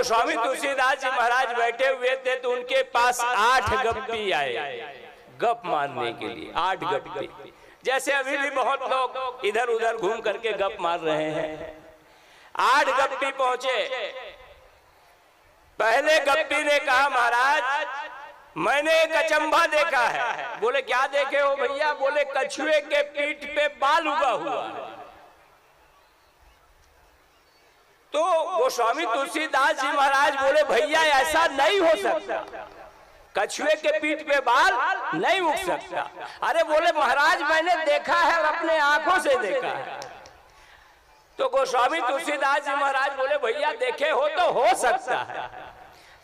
गोस्वामी तुलसीदास जी महाराज बैठे हुए थे तो उनके पास 8 गप्पी आए गप मारने के लिए। 8 गप्पी, जैसे अभी भी बहुत लोग इधर उधर घूम करके गप मार रहे हैं। 8 गप्पी पहुंचे। पहले गप्पी ने कहा महाराज मैंने एक अचंभा देखा है। बोले क्या देखे हो भैया? बोले कछुए के पीठ पे बाल उगा हुआ है। तो गोस्वामी तुलसीदास जी महाराज बोले भैया ऐसा नहीं हो सकता, कछुए के पीठ पे बाल नहीं उग सकता। अरे बोले महाराज मैंने देखा है और अपने आंखों से देखा है। तो गोस्वामी तुलसीदास जी महाराज बोले भैया देखे हो तो हो सकता है।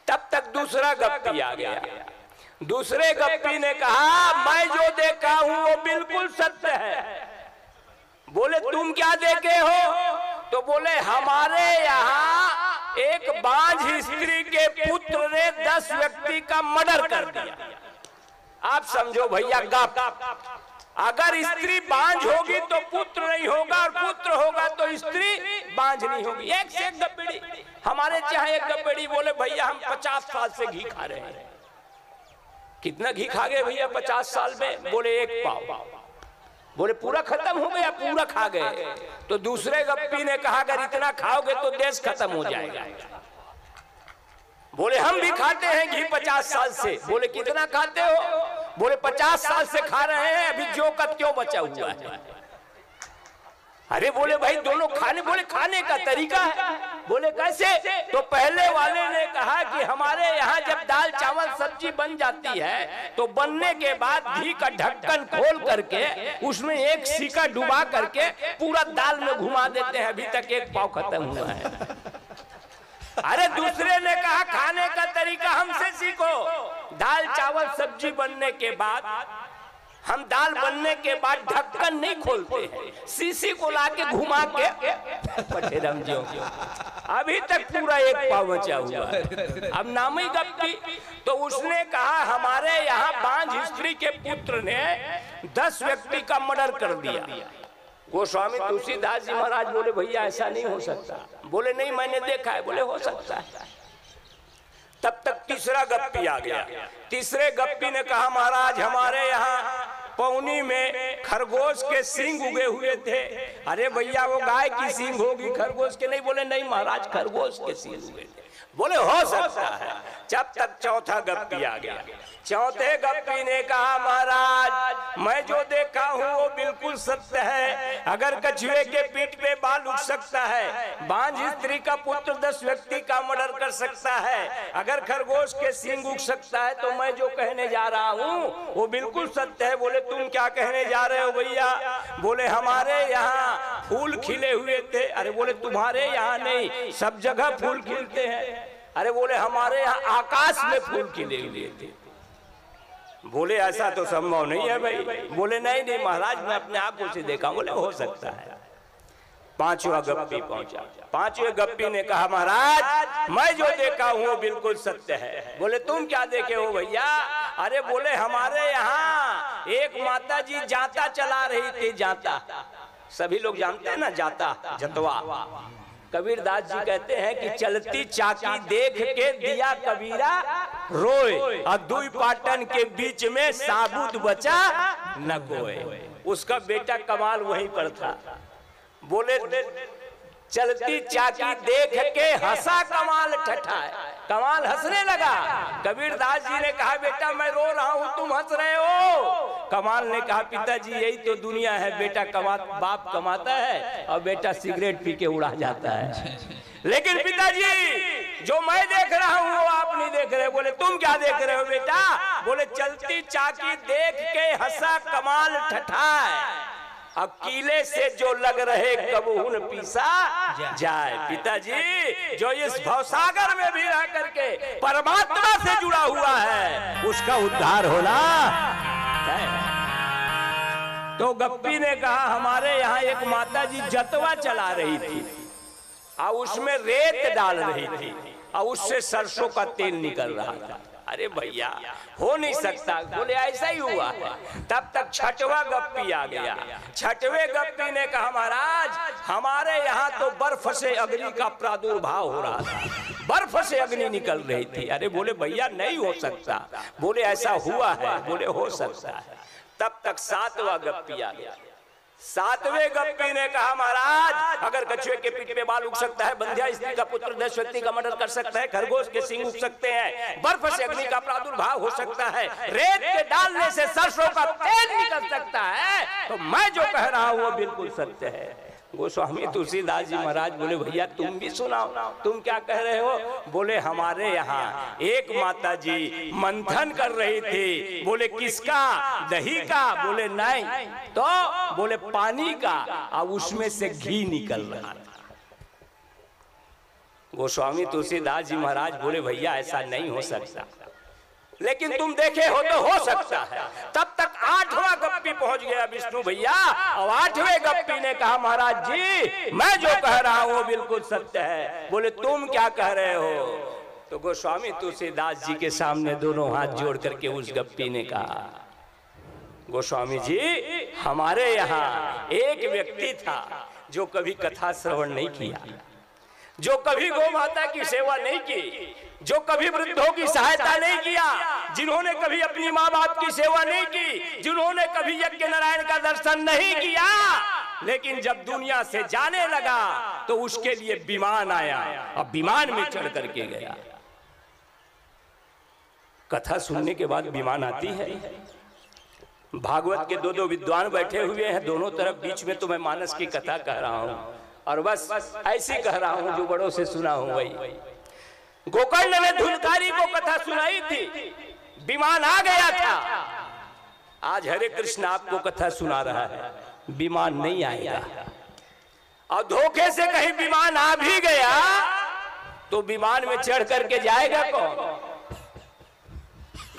तब तक दूसरा गप्पी आ गया। दूसरे गप्पी ने कहा मैं जो देखा हूं वो बिल्कुल सत्य है। बोले तुम क्या देखे हो? तो बोले हमारे यहाँ एक बांझ स्त्री के पुत्र ने 10 व्यक्ति का मर्डर कर दिया। आप समझो भैया गप। अगर स्त्री बांझ होगी तो पुत्र नहीं होगा और पुत्र होगा तो स्त्री बांझ नहीं होगी। एक से एक गप्पेड़ी। हमारे चाहे एक गप्पेड़ी बोले भैया हम 50 साल से घी खा रहे हैं। कितना घी खा गए भैया 50 साल में? बोले 1 पाव। बोले पूरा खत्म हो गया? पूरा खा गए। तो दूसरे गप्पी ने कहा अगर इतना खाओगे तो देश खत्म हो जाएगा। बोले हम भी खाते हैं घी 50 साल से। बोले कितना खाते हो? बोले 50 साल से खा रहे हैं, अभी जो कत क्यों बचा हुआ है? अरे बोले भाई दोनों खाने। बोले खाने का तरीका है। बोले कैसे? तो पहले वाले ने कहा कि हमारे यहाँ जब दाल चावल सब्जी बन जाती है तो बनने के बाद घी का ढक्कन खोल करके उसमें एक सिक्का डुबा करके पूरा दाल में घुमा देते हैं, अभी तक 1 पाव खत्म हुआ है। अरे दूसरे ने कहा खाने का तरीका हमसे सीखो। दाल चावल सब्जी बनने के बाद हम दाल बनने के बाद ढक्कन नहीं खोलते हैं, शीशी को लाके घुमा के पटेरम जी अभी तक पूरा 1 पाव बचा हुआ है। अब नाम ही गप्पी। तो उसने कहा हमारे यहाँ बांझ स्त्री के पुत्र ने 10 व्यक्ति का मर्डर कर दिया। गोस्वामी तुलसीदास जी महाराज बोले भैया ऐसा नहीं हो सकता। बोले नहीं मैंने देखा है। बोले हो सकता है। तब तक तीसरा गप्पी आ गया। तीसरे गप्पी ने कहा महाराज हमारे यहाँ पौनी में खरगोश के सींग उगे हुए थे। अरे भैया वो गाय की सींग होगी, खरगोश के नहीं। बोले नहीं महाराज खरगोश के सींग उगे थे। बोले हो सकता है। जब तक चौथा गप्पी आ गया। चौथे गप्पी ने कहा महाराज मैं जो देखा हूँ वो बिल्कुल सत्य है। अगर कछुए के पीठ पे बाल उग सकता है, बांझ स्त्री का पुत्र 10 व्यक्ति का मर्डर कर सकता है, अगर खरगोश के सींग उग सकता है, तो मैं जो कहने जा रहा हूँ वो बिल्कुल सत्य है। बोले तुम क्या कहने जा रहे हो भैया? बोले हमारे यहाँ फूल खिले हुए थे। अरे बोले तुम्हारे यहाँ नहीं, सब जगह फूल खिलते हैं। अरे बोले हमारे यहाँ आकाश में फूल खिले हुए थे। बोले ऐसा तो संभव नहीं है भाई। बोले नहीं नहीं महाराज मैं अपने आंखों से देखा। बोले हो सकता है। 5वां गप्पी पहुंचा। 5वें गप्पी ने कहा महाराज मैं जो देखा हूँ वो बिल्कुल सत्य है। बोले तुम क्या देखे हो भैया? अरे बोले हमारे यहाँ एक माता जी जाता चला रही थी। जाता सभी लोग जानते हैं ना, जाता जतवा। कबीरदास जी कहते हैं कि चलती चाकी देख के दिया कबीरा रोए और 2 पाटन के बीच में साबुत बचा न कोई। उसका बेटा कमाल वहीं पर था। बोले चलती चाकी देख के हंसा कमाल ठठाए। कमाल हंसने लगा। कबीरदास जी ने कहा बेटा मैं रो रहा हूँ तुम हंस रहे हो। कमाल ने कहा पिताजी यही तो दुनिया है। बेटा बाप कमाता है और बेटा सिगरेट पी के उड़ा जाता है। लेकिन पिताजी जो मैं देख रहा हूँ वो आप नहीं देख रहे। बोले तुम क्या देख रहे हो बेटा? बोले चलती चाकी देख के हंसा कमाल ठठाए, अब कीले से जो लग रहे कबहू न पीसा जाए। पिताजी जो इस भवसागर में भी रह करके परमात्मा से जुड़ा हुआ है उसका उद्धार होना है। तो गप्पी ने कहा हमारे यहाँ एक माता जी जतवा चला रही थी और उसमें रेत डाल रही थी और उससे सरसों का तेल निकल रहा था। अरे भैया हो नहीं सकता। बोले ऐसा ही हुआ है। तब तक छठवां गप्पी आ गया। छठवें गप्पी ने कहा महाराज हमारे यहाँ तो बर्फ से अग्नि का प्रादुर्भाव हो रहा था, बर्फ से अग्नि निकल रही थी। अरे बोले भैया नहीं हो सकता। बोले ऐसा हुआ है। बोले हो सकता है। तब तक सातवां गप्पी आ गया। सातवें गप्पी ने कहा महाराज अगर कछुए के पीठ पे बाल उग सकता है, बंध्या स्त्री का पुत्र 10 व्यक्ति का मर्डर कर सकता है, खरगोश के सींग उग सकते हैं, बर्फ से अग्नि का प्रादुर्भाव हो सकता है, रेत के डालने से सरसों का तेल निकल सकता है, तो मैं जो कह रहा हूं वो बिल्कुल सत्य है। गोस्वामी तुलसीदास जी महाराज बोले भैया तुम भी सुनाओ, तुम क्या कह रहे हो? बोले हमारे यहाँ एक माता जी मंथन कर रही थी। बोले किसका? दही का? बोले नहीं। तो बोले पानी का, अब उसमें से घी निकल रहा था। गोस्वामी तुलसीदास जी महाराज बोले भैया ऐसा नहीं हो सकता, लेकिन तुम देखे हो तो हो सकता है। तब तक आठवां गप्पी पहुंच गया विष्णु भैया, और आठवें गप्पी ने कहा महाराज जी मैं जो कह रहा हूं वो बिल्कुल सत्य है। बोले तुम क्या कह रहे हो? तो गोस्वामी तुलसीदास जी के सामने दोनों हाथ जोड़ करके उस गप्पी ने कहा गोस्वामी जी हमारे यहाँ एक व्यक्ति था जो कभी कथा श्रवण नहीं किया, जो कभी गौ माता की सेवा नहीं की, जो कभी वृद्धों की सहायता नहीं किया, जिन्होंने कभी अपनी माँ बाप की सेवा नहीं की, जिन्होंने कभी यज्ञ नारायण का दर्शन नहीं किया, लेकिन जब दुनिया से जाने लगा तो उसके लिए विमान आया और विमान में चढ़ करके गया। कथा सुनने के बाद विमान आती है। भागवत के दो विद्वान बैठे हुए हैं दोनों तरफ, बीच में तो मैं मानस की कथा कह रहा हूं और बस ऐसी कह रहा हूं जो बड़ों से सुना हूं। वही गोकर्ण ने धुलकारी को कथा सुनाई थी, विमान आ गया था। आज हरे कृष्ण आपको कथा सुना रहा है, विमान नहीं आएगा। और धोखे से कहीं विमान आ भी गया तो विमान में चढ़ करके जाएगा कौन?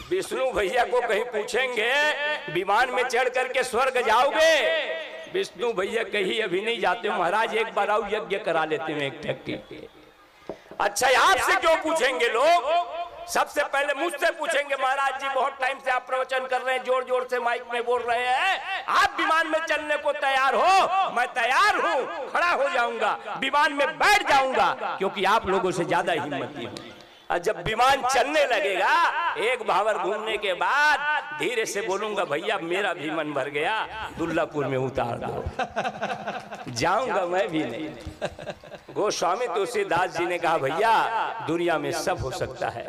विष्णु भैया को कहीं पूछेंगे विमान में चढ़ करके स्वर्ग जाओगे? विष्णु भैया कहीं अभी नहीं जाते महाराज, एक बार आओ यज्ञ करा लेते हैं एक टक्की। अच्छा आपसे क्यों पूछेंगे लोग? सबसे पहले मुझसे पूछेंगे महाराज जी बहुत टाइम से आप प्रवचन कर रहे हैं, जोर जोर से माइक में बोल रहे हैं, आप विमान में चलने को तैयार हो? मैं तैयार हूं, खड़ा हो जाऊंगा, विमान में बैठ जाऊंगा, क्योंकि आप लोगों से ज्यादा हिम्मती हूं। और जब विमान चलने लगेगा एक भावर घूमने के बाद धीरे से बोलूंगा भैया मेरा भी मन भर गया, दुर्लापुर में उतार दो, जाऊंगा मैं भी नहीं। गोस्वामी तुलसीदास जी ने कहा भैया दुनिया में सब हो सकता है,